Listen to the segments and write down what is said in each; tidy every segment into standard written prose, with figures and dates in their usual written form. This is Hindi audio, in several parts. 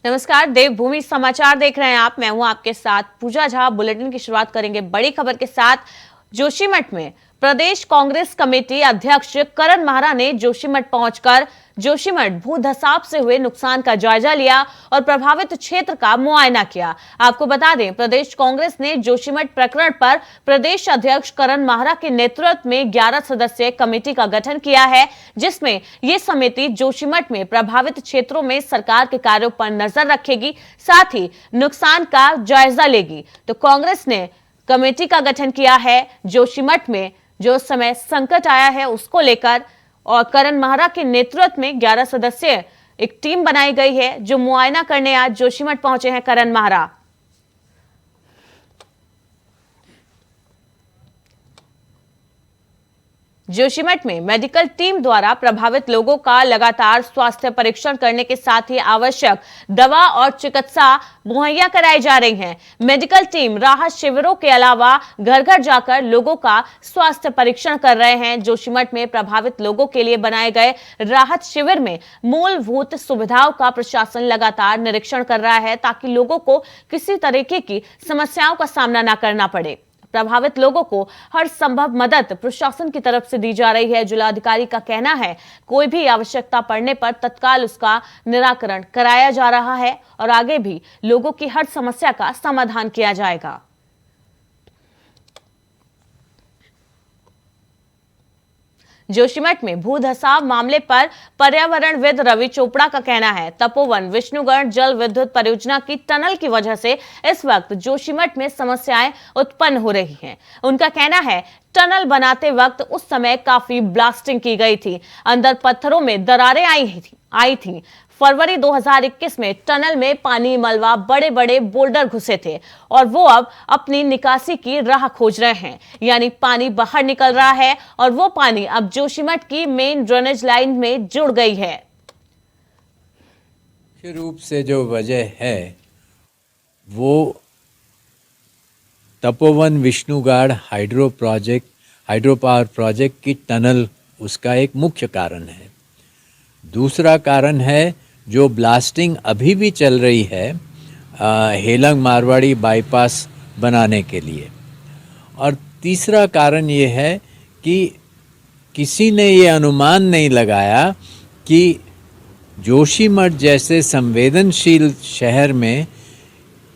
नमस्कार, देवभूमि समाचार देख रहे हैं आप। मैं हूं आपके साथ पूजा झा। बुलेटिन की शुरुआत करेंगे बड़ी खबर के साथ। जोशीमठ में प्रदेश कांग्रेस कमेटी अध्यक्ष करण माहरा ने जोशीमठ पहुंचकर जोशीमठ भू धसाव से हुए नुकसान का जायजा लिया और प्रभावित क्षेत्र का मुआयना किया। आपको बता दें, प्रदेश कांग्रेस ने जोशीमठ प्रकरण पर प्रदेश अध्यक्ष करण माहरा के नेतृत्व में 11 सदस्यीय कमेटी का गठन किया है, जिसमें ये समिति जोशीमठ में प्रभावित क्षेत्रों में सरकार के कार्यों पर नजर रखेगी, साथ ही नुकसान का जायजा लेगी। तो कांग्रेस ने कमेटी का गठन किया है जोशीमठ में जो समय संकट आया है उसको लेकर, और करण माहरा के नेतृत्व में 11 सदस्यीय एक टीम बनाई गई है जो मुआयना करने आज जोशीमठ पहुंचे हैं करण माहरा। जोशीमठ में मेडिकल टीम द्वारा प्रभावित लोगों का लगातार स्वास्थ्य परीक्षण करने के साथ ही आवश्यक दवा और चिकित्सा मुहैया कराई जा रही है। मेडिकल टीम राहत शिविरों के अलावा घर घर जाकर लोगों का स्वास्थ्य परीक्षण कर रहे हैं। जोशीमठ में प्रभावित लोगों के लिए बनाए गए राहत शिविर में मूलभूत सुविधाओं का प्रशासन लगातार निरीक्षण कर रहा है ताकि लोगों को किसी तरीके की समस्याओं का सामना न करना पड़े। प्रभावित लोगों को हर संभव मदद प्रशासन की तरफ से दी जा रही है। जिलाधिकारी का कहना है कोई भी आवश्यकता पड़ने पर तत्काल उसका निराकरण कराया जा रहा है और आगे भी लोगों की हर समस्या का समाधान किया जाएगा। जोशीमठ में भू धसाव मामले पर पर्यावरणविद रवि चोपड़ा का कहना है तपोवन विष्णुगढ़ जल विद्युत परियोजना की टनल की वजह से इस वक्त जोशीमठ में समस्याएं उत्पन्न हो रही हैं। उनका कहना है टनल बनाते वक्त उस समय काफी ब्लास्टिंग की गई थी, अंदर पत्थरों में दरारें आई थी। फरवरी 2021 में टनल में पानी मलबा बड़े बड़े बोल्डर घुसे थे और वो अब अपनी निकासी की राह खोज रहे हैं, यानी पानी बाहर निकल रहा है और वो पानी अब जोशीमठ की मेन ड्रेनेज लाइन में जुड़ गई है। मुख्य रूप से जो वजह है वो Tapovan Vishnugarh hydro power project की टनल उसका एक मुख्य कारण है। दूसरा कारण है जो ब्लास्टिंग अभी भी चल रही है हेलंग मारवाड़ी बाईपास बनाने के लिए। और तीसरा कारण ये है कि किसी ने ये अनुमान नहीं लगाया कि जोशीमठ जैसे संवेदनशील शहर में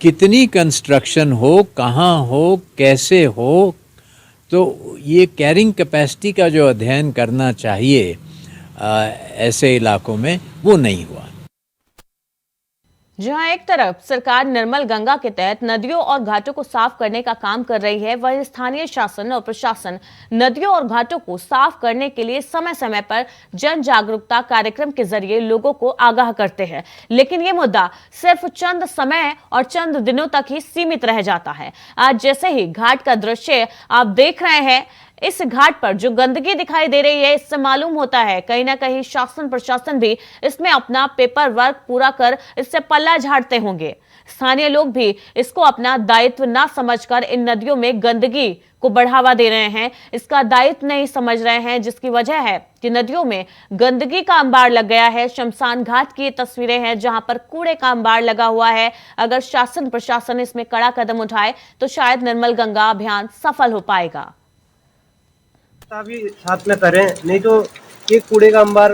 कितनी कंस्ट्रक्शन हो, कहाँ हो, कैसे हो। तो ये कैरिंग कैपेसिटी का जो अध्ययन करना चाहिए ऐसे इलाकों में, वो नहीं हुआ। जहां एक तरफ सरकार निर्मल गंगा के तहत नदियों और घाटों को साफ करने का काम कर रही है, वहीं स्थानीय शासन और प्रशासन नदियों और घाटों को साफ करने के लिए समय समय पर जन जागरूकता कार्यक्रम के जरिए लोगों को आगाह करते हैं। लेकिन ये मुद्दा सिर्फ चंद समय और चंद दिनों तक ही सीमित रह जाता है। आज जैसे ही घाट का दृश्य आप देख रहे हैं, इस घाट पर जो गंदगी दिखाई दे रही है, इससे मालूम होता है कहीं ना कहीं शासन प्रशासन भी इसमें अपना पेपर वर्क पूरा कर इससे पल्ला झाड़ते होंगे। स्थानीय लोग भी इसको अपना दायित्व ना समझकर इन नदियों में गंदगी को बढ़ावा दे रहे हैं, इसका दायित्व नहीं समझ रहे हैं, जिसकी वजह है कि नदियों में गंदगी का अंबार लग गया है। शमशान घाट की ये तस्वीरें हैं जहां पर कूड़े का अंबार लगा हुआ है। अगर शासन प्रशासन इसमें कड़ा कदम उठाए तो शायद निर्मल गंगा अभियान सफल हो पाएगा। भी साथ में करें, नहीं तो ये कूड़े का अंबार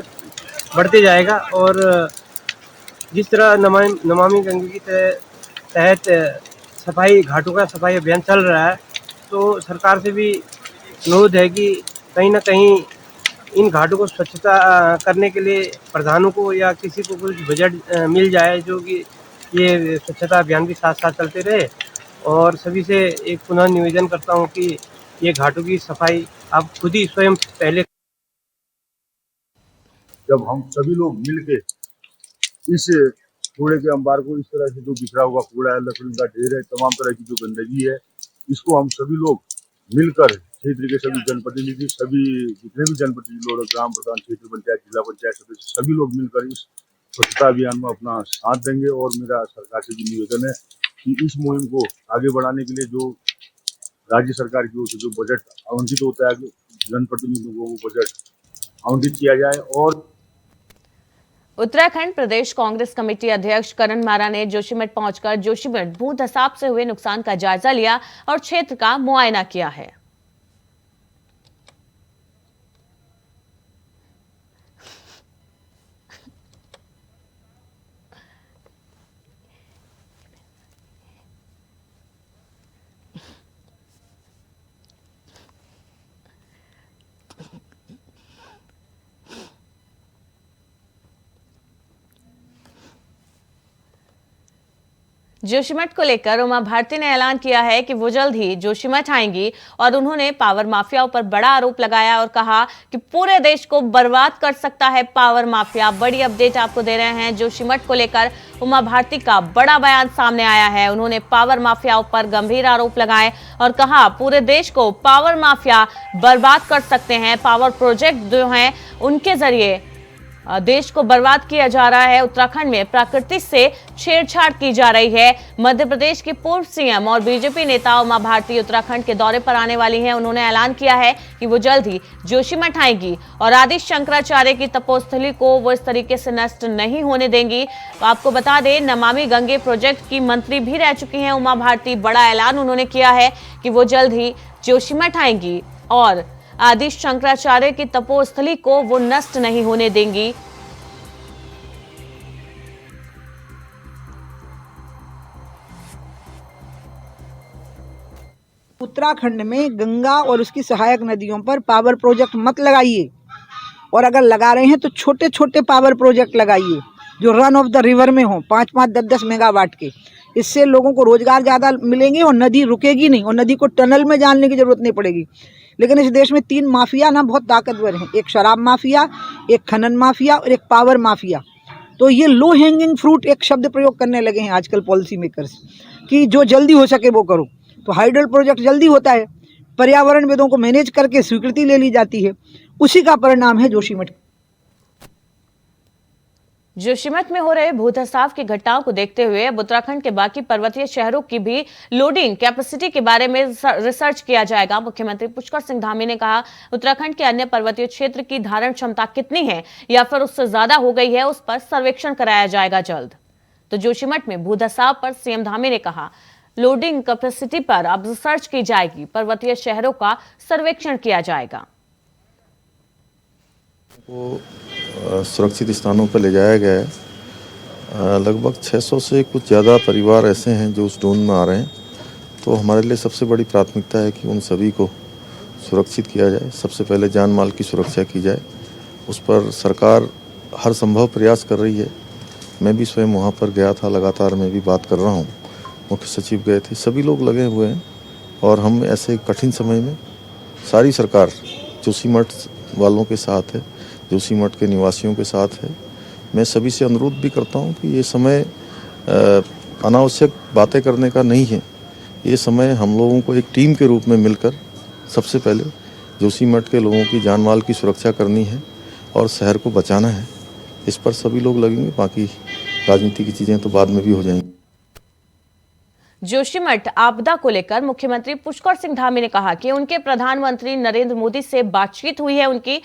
बढ़ते जाएगा। और जिस तरह नमामि गंगे के तहत सफाई घाटों का सफाई अभियान चल रहा है, तो सरकार से भी अनुरोध है कि कहीं ना कहीं इन घाटों को स्वच्छता करने के लिए प्रधानों को या किसी को कुछ बजट मिल जाए, जो कि ये स्वच्छता अभियान भी साथ साथ चलते रहे। और सभी से एक पुनः निवेदन करता हूँ कि ये घाटों की सफाई आप खुद ही स्वयं पहले। जब हम सभी लोग मिलके इस कूड़े के अंबार को, इस तरह से जो बिखरा हुआ कूड़ा है, लकड़ी का ढेर है, तमाम तरह की जो गंदगी है, इसको हम सभी लोग मिलकर क्षेत्र के सभी जनप्रतिनिधि, सभी जितने भी जनप्रतिनिधि लोग, ग्राम प्रधान, क्षेत्र पंचायत, जिला पंचायत सदस्य, सभी लोग मिलकर इस स्वच्छता अभियान में अपना साथ देंगे। और मेरा सरकार से भी निवेदन है कि इस मुहिम को आगे बढ़ाने के लिए जो राज्य सरकार की ओर से जो बजट आवंटित होता है, जनप्रतिनिधियों को वो बजट आवंटित किया जाए। और उत्तराखंड प्रदेश कांग्रेस कमेटी अध्यक्ष करण मारा ने जोशीमठ पहुंचकर जोशीमठ भू धसाव से हुए नुकसान का जायजा लिया और क्षेत्र का मुआयना किया है। जोशीमठ को लेकर उमा भारती ने ऐलान किया है कि वो जल्द ही जोशीमठ आएंगी और उन्होंने पावर माफियाओं पर बड़ा आरोप लगाया और कहा कि पूरे देश को बर्बाद कर सकता है पावर माफिया। बड़ी अपडेट आपको दे रहे हैं। जोशीमठ को लेकर उमा भारती का बड़ा बयान सामने आया है। उन्होंने पावर माफियाओं पर गंभीर आरोप लगाए और कहा पूरे देश को पावर माफिया बर्बाद कर सकते हैं। पावर प्रोजेक्ट जो हैं उनके जरिए देश को बर्बाद किया जा रहा है। उत्तराखंड में प्रकृति से छेड़छाड़ की जा रही है। मध्य प्रदेश की पूर्व सीएम और बीजेपी नेता उमा भारती उत्तराखंड के दौरे पर आने वाली हैं। उन्होंने ऐलान किया है कि वो जल्द ही जोशीमठ आएंगी और आदि शंकराचार्य की तपोस्थली को वो इस तरीके से नष्ट नहीं होने देंगी। तो आपको बता दें, नमामि गंगे प्रोजेक्ट की मंत्री भी रह चुकी हैं उमा भारती। बड़ा ऐलान उन्होंने किया है कि वो जल्द ही जोशीमठ आएंगी और आदि शंकराचार्य की तपोस्थली को वो नष्ट नहीं होने देंगी। उत्तराखंड में गंगा और उसकी सहायक नदियों पर पावर प्रोजेक्ट मत लगाइए, और अगर लगा रहे हैं तो छोटे छोटे पावर प्रोजेक्ट लगाइए जो रन ऑफ द रिवर में हो, 5-5, 10-10 मेगावाट के। इससे लोगों को रोजगार ज़्यादा मिलेंगे और नदी रुकेगी नहीं और नदी को टनल में डालने की जरूरत नहीं पड़ेगी। लेकिन इस देश में 3 माफिया ना बहुत ताकतवर हैं, एक शराब माफिया, एक खनन माफिया और एक पावर माफिया। तो ये लो हैंगिंग फ्रूट एक शब्द प्रयोग करने लगे हैं आजकल पॉलिसी मेकर्स कि जो जल्दी हो सके वो करो। तो हाइडल प्रोजेक्ट जल्दी होता है, पर्यावरणविदों को मैनेज करके स्वीकृति ले ली जाती है, उसी का परिणाम है जोशीमठ। जोशीमठ में हो रहे भूधसाव की घटनाओं को देखते हुए अब उत्तराखंड के बाकी पर्वतीय शहरों की भी लोडिंग कैपेसिटी के बारे में रिसर्च किया जाएगा। मुख्यमंत्री पुष्कर सिंह धामी ने कहा उत्तराखंड के अन्य पर्वतीय क्षेत्र की धारण क्षमता कितनी है या फिर उससे ज्यादा हो गई है, उस पर सर्वेक्षण कराया जाएगा जल्द। तो जोशीमठ में भूधसाव पर सीएम धामी ने कहा लोडिंग कैपेसिटी पर अब रिसर्च की जाएगी, पर्वतीय शहरों का सर्वेक्षण किया जाएगा। वो सुरक्षित स्थानों पर ले जाया गया है। लगभग 600 से कुछ ज़्यादा परिवार ऐसे हैं जो उस जोन में आ रहे हैं। तो हमारे लिए सबसे बड़ी प्राथमिकता है कि उन सभी को सुरक्षित किया जाए। सबसे पहले जान माल की सुरक्षा की जाए, उस पर सरकार हर संभव प्रयास कर रही है। मैं भी स्वयं वहाँ पर गया था, लगातार मैं भी बात कर रहा हूँ, मुख्य सचिव गए थे, सभी लोग लगे हुए हैं। और हम ऐसे कठिन समय में सारी सरकार जोशीमठ वालों के साथ है, जोशीमठ के निवासियों के साथ है। मैं सभी से अनुरोध भी करता हूं कि ये समय अनावश्यक बातें करने का नहीं है। ये समय हम लोगों को एक टीम के रूप में मिलकर सबसे पहले जोशीमठ के लोगों की जान माल की सुरक्षा करनी है और शहर को बचाना है। इस पर सभी लोग लगेंगे, बाकी राजनीति की चीज़ें तो बाद में भी हो जाएंगी। जोशीमठ आपदा को लेकर मुख्यमंत्री पुष्कर सिंह धामी ने कहा कि उनके प्रधानमंत्री नरेंद्र मोदी से बातचीत हुई है उनकी।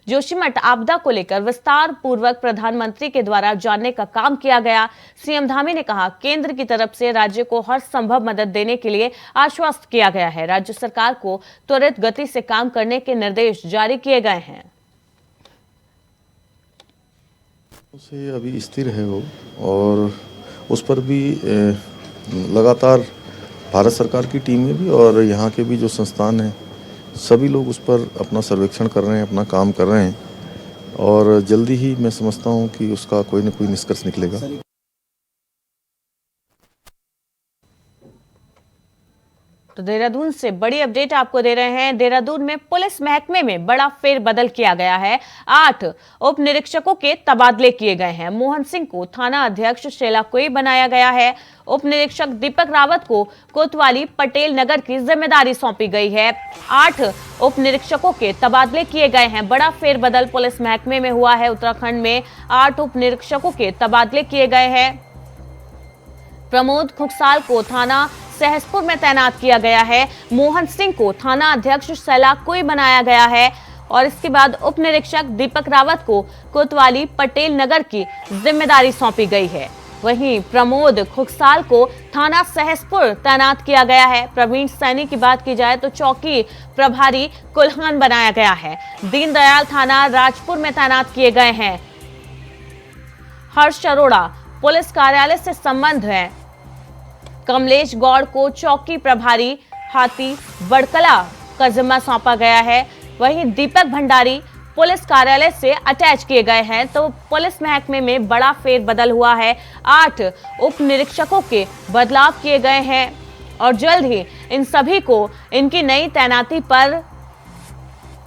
जोशीमठ आपदा को लेकर विस्तार पूर्वक प्रधानमंत्री के द्वारा जानने का काम किया गया। सीएम धामी ने कहा केंद्र की तरफ से राज्य को हर संभव मदद देने के लिए आश्वस्त किया गया है। राज्य सरकार को त्वरित गति से काम करने के निर्देश जारी किए गए हैं। उसे अभी स्थिर है वो, और उस पर भी लगातार भारत सरकार की टीमें भी और यहाँ के भी जो संस्थान हैं सभी लोग उस पर अपना सर्वेक्षण कर रहे हैं, अपना काम कर रहे हैं, और जल्दी ही मैं समझता हूँ कि उसका कोई न कोई निष्कर्ष निकलेगा। तो देहरादून से बड़ी अपडेट आपको दे रहे हैं। देहरादून में पुलिस महकमे में बड़ा फेरबदल किया गया है। 8 उप निरीक्षकों के तबादले किए गए हैं। मोहन सिंह को थाना अध्यक्ष शेलाकोई बनाया गया है। उप निरीक्षक दीपक रावत को कोतवाली पटेल नगर की जिम्मेदारी सौंपी गई है। 8 उप निरीक्षकों के तबादले किए गए हैं। बड़ा फेरबदल पुलिस महकमे में हुआ है। उत्तराखंड में 8 उप निरीक्षकों के तबादले किए गए हैं। प्रमोद खुकसाल को थाना सहसपुर में तैनात किया गया है। मोहन सिंह को थाना अध्यक्ष शेलाकोई बनाया गया है। और इसके बाद उप निरीक्षक दीपक रावत को कोतवाली पटेल नगर की जिम्मेदारी सौंपी गई है। वहीं प्रमोद खुकसाल को थाना सहसपुर तैनात किया गया है। प्रवीण सैनी की बात की जाए तो चौकी प्रभारी कुल्हान बनाया गया है। दीनदयाल थाना राजपुर में तैनात किए गए हैं। हर्ष अरोड़ा पुलिस कार्यालय से संबंध है। कमलेश गौड़ को चौकी प्रभारी हाथी बड़कला का जिम्मा सौंपा गया है। वहीं दीपक भंडारी पुलिस कार्यालय से अटैच किए गए हैं। तो पुलिस महकमे में बड़ा फेरबदल हुआ है। 8 उप निरीक्षकों के बदलाव किए गए हैं और जल्द ही इन सभी को इनकी नई तैनाती पर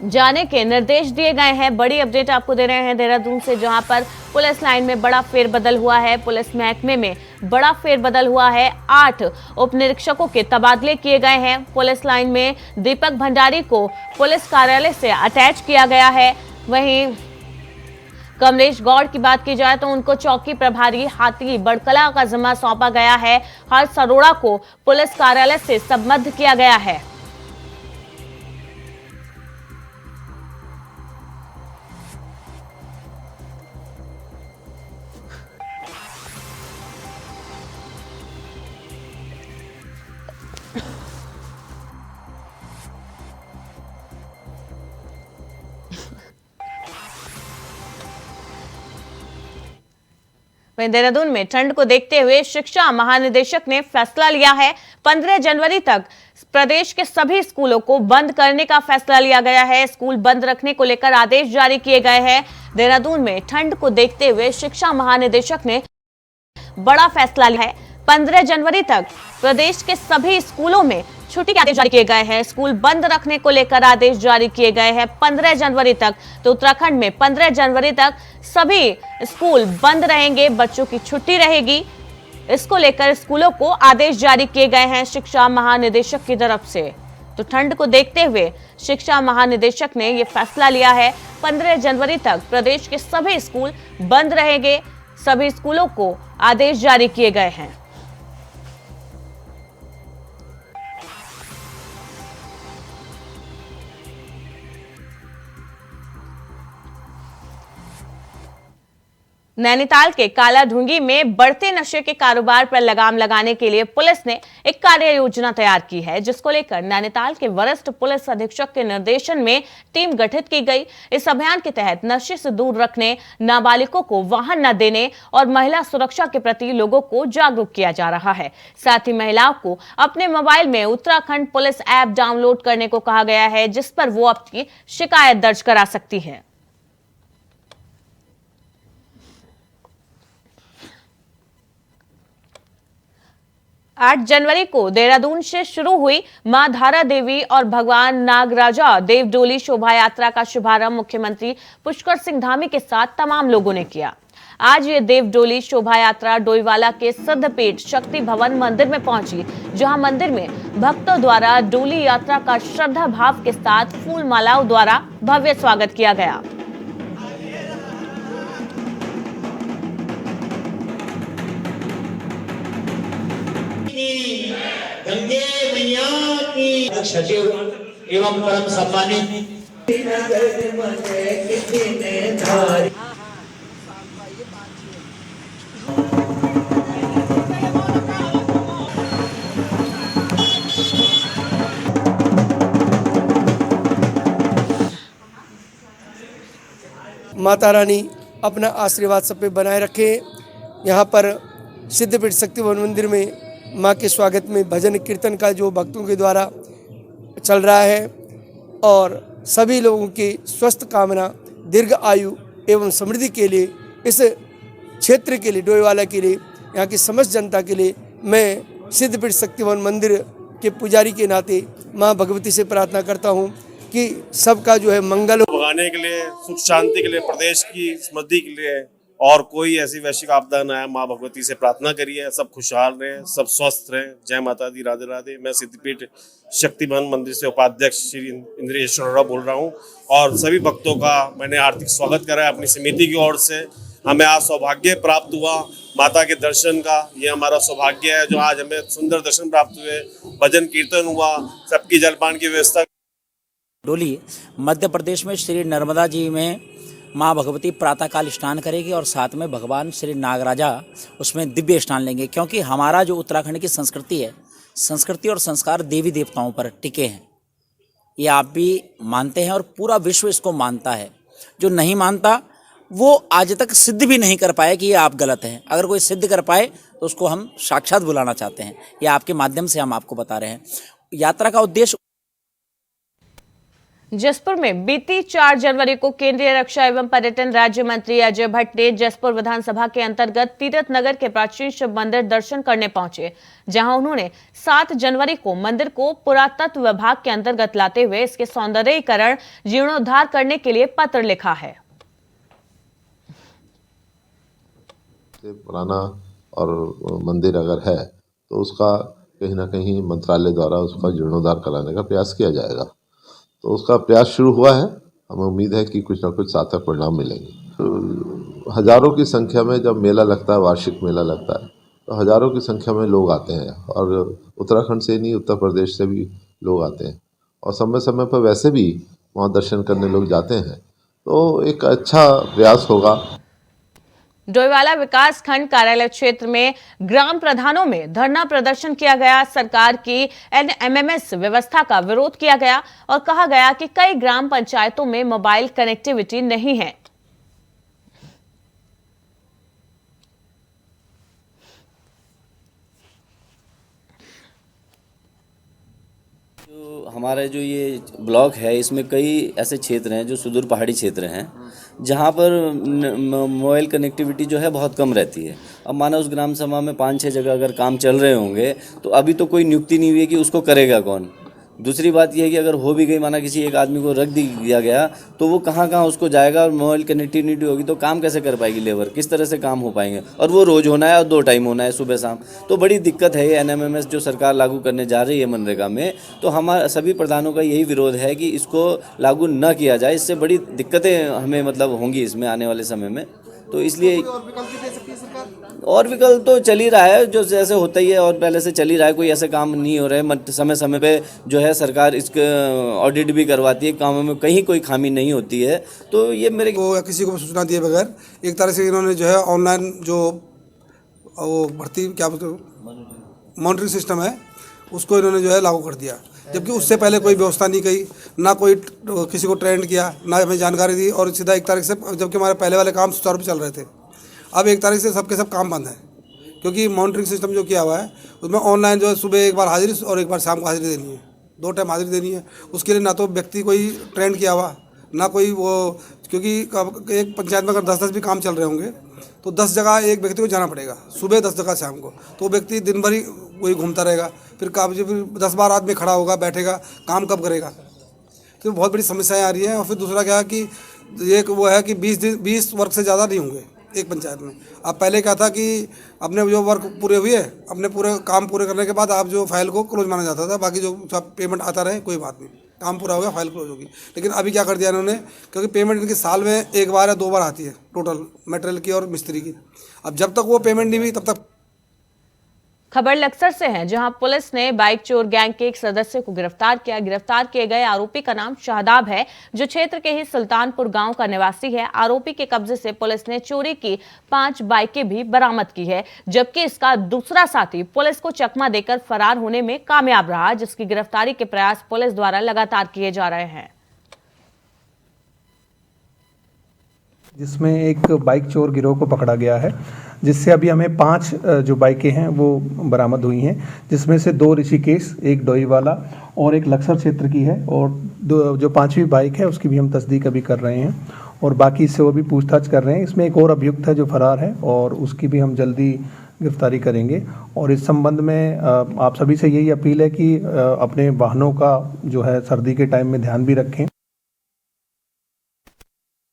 जाने के निर्देश दिए गए हैं। बड़ी अपडेट आपको दे रहे हैं देहरादून से, जहां पर पुलिस लाइन में बड़ा फेरबदल हुआ है। पुलिस महकमे में बड़ा फेरबदल हुआ है। 8 उप निरीक्षकों के तबादले किए गए हैं। पुलिस लाइन में दीपक भंडारी को पुलिस कार्यालय से अटैच किया गया है। वहीं कमलेश गौड़ की बात की जाए तो उनको चौकी प्रभारी हाथी बड़कला का जिम्मा सौंपा गया है। हर्ष अरोड़ा को पुलिस कार्यालय से संबद्ध किया गया है। वहीं देहरादून में ठंड को देखते हुए शिक्षा महानिदेशक ने फैसला लिया है। 15 जनवरी तक प्रदेश के सभी स्कूलों को बंद करने का फैसला लिया गया है। स्कूल बंद रखने को लेकर आदेश जारी किए गए हैं। देहरादून में ठंड को देखते हुए शिक्षा महानिदेशक ने बड़ा फैसला लिया है। 15 जनवरी तक प्रदेश के सभी स्कूलों में छुट्टी के आदेश जारी किए गए हैं। स्कूल बंद रखने को लेकर आदेश जारी किए गए हैं 15 जनवरी तक। तो उत्तराखंड में 15 जनवरी तक सभी स्कूल बंद रहेंगे, बच्चों की छुट्टी रहेगी। इसको लेकर स्कूलों को आदेश जारी किए गए हैं शिक्षा महानिदेशक की तरफ से। तो ठंड को देखते हुए शिक्षा महानिदेशक ने यह फैसला लिया है। 15 जनवरी तक प्रदेश के सभी स्कूल बंद रहेंगे। सभी स्कूलों को आदेश जारी किए गए हैं। नैनीताल के कालाढूंगी में बढ़ते नशे के कारोबार पर लगाम लगाने के लिए पुलिस ने एक कार्य योजना तैयार की है, जिसको लेकर नैनीताल के वरिष्ठ पुलिस अधीक्षक के निर्देशन में टीम गठित की गई। इस अभियान के तहत नशे से दूर रखने, नाबालिगों को वाहन न देने और महिला सुरक्षा के प्रति लोगों को जागरूक किया जा रहा है। साथ ही महिलाओं को अपने मोबाइल में उत्तराखंड पुलिस ऐप डाउनलोड करने को कहा गया है, जिस पर वो अपनी शिकायत दर्ज करा सकती है। 8 जनवरी को देहरादून से शुरू हुई मां धारा देवी और भगवान नागराजा देव डोली शोभा यात्रा का शुभारंभ मुख्यमंत्री पुष्कर सिंह धामी के साथ तमाम लोगों ने किया। आज ये देव डोली शोभा यात्रा डोईवाला के सिद्धपीठ शक्ति भवन मंदिर में पहुंची, जहां मंदिर में भक्तों द्वारा डोली यात्रा का श्रद्धा भाव के साथ फूल मालाओं द्वारा भव्य स्वागत किया गया। गंगे मैया की सचिव एवं परम सम्मानित माता रानी अपना आशीर्वाद सब पे बनाए रखे। यहाँ पर सिद्धपीठ शक्ति भवन मंदिर में माँ के स्वागत में भजन कीर्तन का जो भक्तों के द्वारा चल रहा है और सभी लोगों की स्वस्थ कामना, दीर्घ आयु एवं समृद्धि के लिए, इस क्षेत्र के लिए, डोईवाला के लिए, यहाँ की समस्त जनता के लिए मैं सिद्धपीठ शक्ति भवन मंदिर के पुजारी के नाते माँ भगवती से प्रार्थना करता हूँ कि सबका जो है मंगल भगाने के लिए, सुख शांति के लिए, प्रदेश की समृद्धि के लिए और कोई ऐसी वैश्विक आपदा न आए। माँ भगवती से प्रार्थना करिए, सब खुशहाल रहें, सब स्वस्थ रहें। जय माता दी, राधे राधे। मैं सिद्धपीठ शक्ति भवन मंदिर से उपाध्यक्ष श्री इंद्रेश अरोड़ा बोल रहा हूँ और सभी भक्तों का मैंने हार्दिक स्वागत करा है अपनी समिति की ओर से। हमें आज सौभाग्य प्राप्त हुआ माता के दर्शन का, ये हमारा सौभाग्य है जो आज हमें सुंदर दर्शन प्राप्त हुए, भजन कीर्तन हुआ, सबकी जलपान की व्यवस्था डोली मध्य प्रदेश में श्री नर्मदा जी में माँ भगवती प्रातःकाल स्नान करेगी और साथ में भगवान श्री नागराजा उसमें दिव्य स्नान लेंगे, क्योंकि हमारा जो उत्तराखंड की संस्कृति है, संस्कृति और संस्कार देवी देवताओं पर टिके हैं। ये आप भी मानते हैं और पूरा विश्व इसको मानता है। जो नहीं मानता वो आज तक सिद्ध भी नहीं कर पाए कि ये आप गलत हैं। अगर कोई सिद्ध कर पाए तो उसको हम साक्षात बुलाना चाहते हैं। ये आपके माध्यम से हम आपको बता रहे हैं। यात्रा का उद्देश्य जसपुर में बीती 4 जनवरी को केंद्रीय रक्षा एवं पर्यटन राज्य मंत्री अजय भट्ट ने जसपुर विधानसभा के अंतर्गत तीरथ नगर के प्राचीन शिव मंदिर दर्शन करने पहुंचे, जहां उन्होंने 7 जनवरी को मंदिर को पुरातत्व विभाग के अंतर्गत लाते हुए इसके सौंदर्यीकरण, जीर्णोद्धार करने के लिए पत्र लिखा है। पुराना और मंदिर अगर है तो उसका कहीं ना कहीं मंत्रालय द्वारा उसका जीर्णोद्धार कराने का प्रयास किया जाएगा। तो उसका प्रयास शुरू हुआ है। हमें उम्मीद है कि कुछ ना कुछ सार्थक परिणाम मिलेंगे। तो हजारों की संख्या में जब मेला लगता है, वार्षिक मेला लगता है, तो हजारों की संख्या में लोग आते हैं और उत्तराखंड से नहीं, उत्तर प्रदेश से भी लोग आते हैं और समय समय पर वैसे भी वहाँ दर्शन करने लोग जाते हैं। तो एक अच्छा प्रयास होगा। डोईवाला विकास खंड कार्यालय क्षेत्र में ग्राम प्रधानों में धरना प्रदर्शन किया गया। सरकार की एनएमएमएस व्यवस्था का विरोध किया गया और कहा गया कि कई ग्राम पंचायतों में मोबाइल कनेक्टिविटी नहीं है। हमारा जो ये ब्लॉक है, इसमें कई ऐसे क्षेत्र हैं जो सुदूर पहाड़ी क्षेत्र हैं, जहाँ पर मोबाइल कनेक्टिविटी जो है बहुत कम रहती है। अब माना उस ग्राम सभा में 5-6 जगह अगर काम चल रहे होंगे तो अभी तो कोई नियुक्ति नहीं हुई है कि उसको करेगा कौन। दूसरी बात यह है कि अगर हो भी गई, माना किसी एक आदमी को रख दिया गया, तो वो कहाँ उसको जाएगा और मोबाइल कनेक्टिविटी होगी तो काम कैसे कर पाएगी लेबर, किस तरह से काम हो पाएंगे। और वो रोज़ होना है और 2 टाइम होना है, सुबह शाम। तो बड़ी दिक्कत है ये एनएमएमएस जो सरकार लागू करने जा रही है मनरेगा में। तो हमारा सभी प्रधानों का यही विरोध है कि इसको लागू न किया जाए। इससे बड़ी दिक्कतें हमें होंगी इसमें आने वाले समय में। तो इसलिए और विकल्प तो चल ही रहा है, जो जैसे होता ही है और पहले से चल ही रहा है। कोई ऐसे काम नहीं हो रहे। समय समय पे जो है सरकार इसके ऑडिट भी करवाती है, कामों में कहीं कोई खामी नहीं होती है। तो ये मेरे को या किसी को सूचना दिए बगैर एक तरह से इन्होंने जो है ऑनलाइन जो वो भर्ती क्या मॉनिटरिंग सिस्टम है उसको इन्होंने जो है लागू कर दिया, जबकि उससे पहले कोई व्यवस्था नहीं की, ना कोई किसी को ट्रेंड किया, ना हमें जानकारी दी। और सीधा 1 तारीख से, जबकि हमारे पहले वाले काम सुचारू रूप से चल रहे थे, अब 1 तारीख से सबके सब काम बंद है। क्योंकि मॉनिटरिंग सिस्टम जो किया हुआ है उसमें ऑनलाइन जो है सुबह एक बार हाजिरी और एक बार शाम को हाजिरी देनी है, 2 टाइम हाजिरी देनी है। उसके लिए ना तो व्यक्ति कोई ट्रेंड किया हुआ, ना कोई वो, क्योंकि एक पंचायत में अगर 10-10 भी काम चल रहे होंगे तो 10 जगह एक व्यक्ति को जाना पड़ेगा, सुबह 10 जगह शाम को। तो व्यक्ति दिन भर ही वही घूमता रहेगा, फिर 10-12 आदमी खड़ा होगा, बैठेगा, काम कब करेगा। तो बहुत बड़ी समस्याएं आ रही हैं। और फिर दूसरा क्या है कि एक वो है कि 20 वर्क से ज़्यादा नहीं होंगे एक पंचायत में। अब पहले क्या था कि अपने जो वर्क पूरे हुए, अपने पूरे काम पूरे करने के बाद आप जो फाइल को क्लोज माना जाता था, बाकी जो सब पेमेंट आता रहे कोई बात नहीं, काम पूरा हो गया फाइल क्लोज होगी। लेकिन अभी क्या कर दिया इन्होंने, क्योंकि पेमेंट इनकी साल में 1 बार या 2 बार आती है टोटल मटेरियल की और मिस्त्री की। अब जब तक वो पेमेंट नहीं हुई तब तक। खबर लक्सर से है, जहां पुलिस ने बाइक चोर गैंग के एक सदस्य को गिरफ्तार किया। गिरफ्तार किए गए आरोपी का नाम शाहदाब है, जो क्षेत्र के ही सुल्तानपुर गांव का निवासी है। आरोपी के कब्जे से पुलिस ने चोरी की 5 बाइकें भी बरामद की है, जबकि इसका दूसरा साथी पुलिस को चकमा देकर फरार होने में कामयाब रहा, जिसकी गिरफ्तारी के प्रयास पुलिस द्वारा लगातार किए जा रहे हैं। जिसमें एक बाइक चोर गिरोह को पकड़ा गया है, जिससे अभी हमें 5 जो बाइकें हैं वो बरामद हुई हैं, जिसमें से 2 ऋषिकेश, एक डोईवाला और एक लक्सर क्षेत्र की है। और जो 5वीं बाइक है उसकी भी हम तस्दीक अभी कर रहे हैं और बाकी इससे वो भी पूछताछ कर रहे हैं। इसमें एक और अभियुक्त है जो फरार है और उसकी भी हम जल्दी गिरफ्तारी करेंगे। और इस संबंध में आप सभी से यही अपील है कि अपने वाहनों का जो है सर्दी के टाइम में ध्यान भी रखें।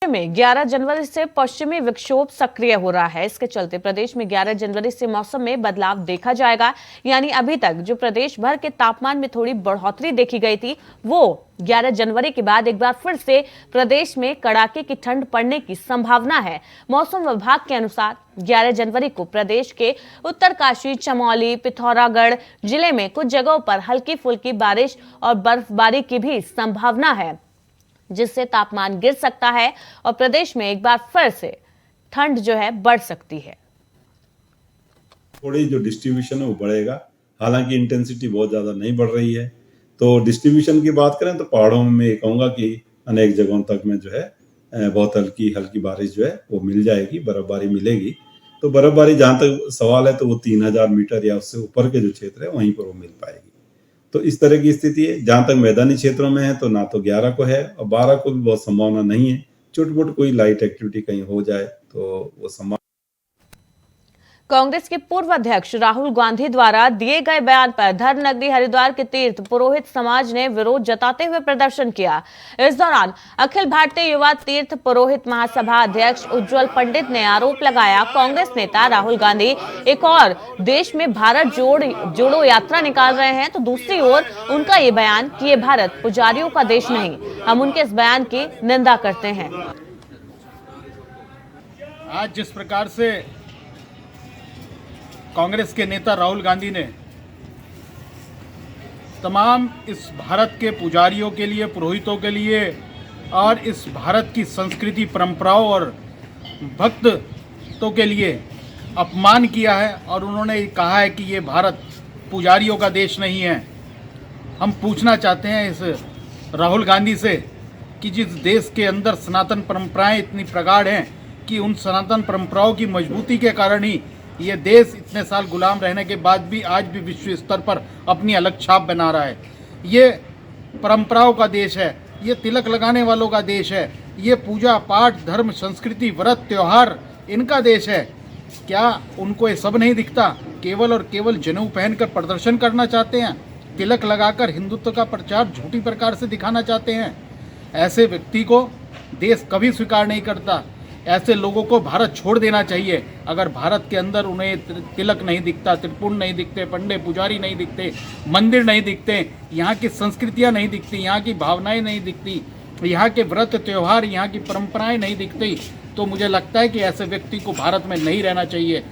राज्य में 11 जनवरी से पश्चिमी विक्षोभ सक्रिय हो रहा है। इसके चलते प्रदेश में 11 जनवरी से मौसम में बदलाव देखा जाएगा। यानी अभी तक जो प्रदेश भर के तापमान में थोड़ी बढ़ोतरी देखी गई थी, वो 11 जनवरी के बाद एक बार फिर से प्रदेश में कड़ाके की ठंड पड़ने की संभावना है। मौसम विभाग के अनुसार 11 जनवरी को प्रदेश के उत्तरकाशी, चमोली, पिथौरागढ़ जिले में कुछ जगहों पर हल्की फुल्की बारिश और बर्फबारी की भी संभावना है, जिससे तापमान गिर सकता है और प्रदेश में एक बार फिर से ठंड जो है बढ़ सकती है। थोड़ी जो डिस्ट्रीब्यूशन है वो बढ़ेगा, हालांकि इंटेंसिटी बहुत ज़्यादा नहीं बढ़ रही है। तो डिस्ट्रीब्यूशन की बात करें तो पहाड़ों में मैं कहूँगा कि अनेक जगहों तक में जो है बहुत हल्की बारिश जो है वो मिल जाएगी, बर्फबारी मिलेगी। तो बर्फबारी जहाँ तक सवाल है तो वो 3000 मीटर या उससे ऊपर के जो क्षेत्र है वहीं पर वो मिल पाएगी। तो इस तरह की स्थिति है। जहाँ तक मैदानी क्षेत्रों में है तो ना तो 11 को है और 12 को भी बहुत संभावना नहीं है। छोटी मोटी कोई लाइट एक्टिविटी कहीं हो जाए तो वो संभावना। कांग्रेस के पूर्व अध्यक्ष राहुल गांधी द्वारा दिए गए बयान पर धर्म नगरी हरिद्वार के तीर्थ पुरोहित समाज ने विरोध जताते हुए प्रदर्शन किया। इस दौरान अखिल भारतीय युवा तीर्थ पुरोहित महासभा अध्यक्ष उज्जवल पंडित ने आरोप लगाया, कांग्रेस नेता राहुल गांधी एक और देश में भारत जोड़ो यात्रा निकाल रहे हैं, तो दूसरी ओर उनका ये बयान कि ये भारत पुजारियों का देश नहीं। हम उनके इस बयान की निंदा करते हैं। आज जिस प्रकार से कांग्रेस के नेता राहुल गांधी ने तमाम इस भारत के पुजारियों के लिए, पुरोहितों के लिए और इस भारत की संस्कृति, परंपराओं और भक्तों के लिए अपमान किया है और उन्होंने कहा है कि ये भारत पुजारियों का देश नहीं है। हम पूछना चाहते हैं इस राहुल गांधी से कि जिस देश के अंदर सनातन परंपराएं इतनी प्रगाढ़ हैं कि उन सनातन परंपराओं की मजबूती के कारण ही ये देश इतने साल गुलाम रहने के बाद भी आज भी विश्व स्तर पर अपनी अलग छाप बना रहा है। ये परंपराओं का देश है, ये तिलक लगाने वालों का देश है, ये पूजा पाठ, धर्म, संस्कृति, व्रत, त्योहार इनका देश है। क्या उनको ये सब नहीं दिखता? केवल और केवल जनेऊ पहनकर प्रदर्शन करना चाहते हैं, तिलक लगाकर हिंदुत्व का प्रचार झूठी प्रकार से दिखाना चाहते हैं। ऐसे व्यक्ति को देश कभी स्वीकार नहीं करता। ऐसे लोगों को भारत छोड़ देना चाहिए। अगर भारत के अंदर उन्हें तिलक नहीं दिखता, त्रिपुंड नहीं दिखते, पंडे पुजारी नहीं दिखते, मंदिर नहीं दिखते, यहाँ की संस्कृतियाँ नहीं दिखती, यहाँ की भावनाएं नहीं दिखती, यहाँ के व्रत त्योहार, यहाँ की परंपराएं नहीं दिखती, तो मुझे लगता है कि ऐसे व्यक्ति को भारत में नहीं रहना चाहिए।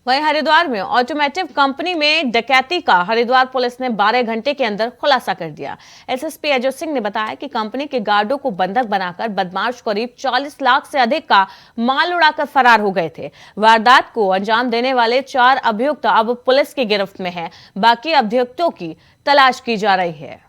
वहीं हरिद्वार में ऑटोमोटिव कंपनी में डकैती का हरिद्वार पुलिस ने 12 घंटे के अंदर खुलासा कर दिया। एसएसपी अजय सिंह ने बताया कि कंपनी के गार्डों को बंधक बनाकर बदमाश करीब 40 लाख से अधिक का माल उड़ाकर फरार हो गए थे। वारदात को अंजाम देने वाले 4 अभियुक्त अब पुलिस की गिरफ्त में हैं। बाकी अभियुक्तों की तलाश की जा रही है।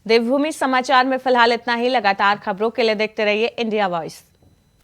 देवभूमि समाचार में फिलहाल इतना ही। लगातार खबरों के लिए देखते रहिए इंडिया वॉइस।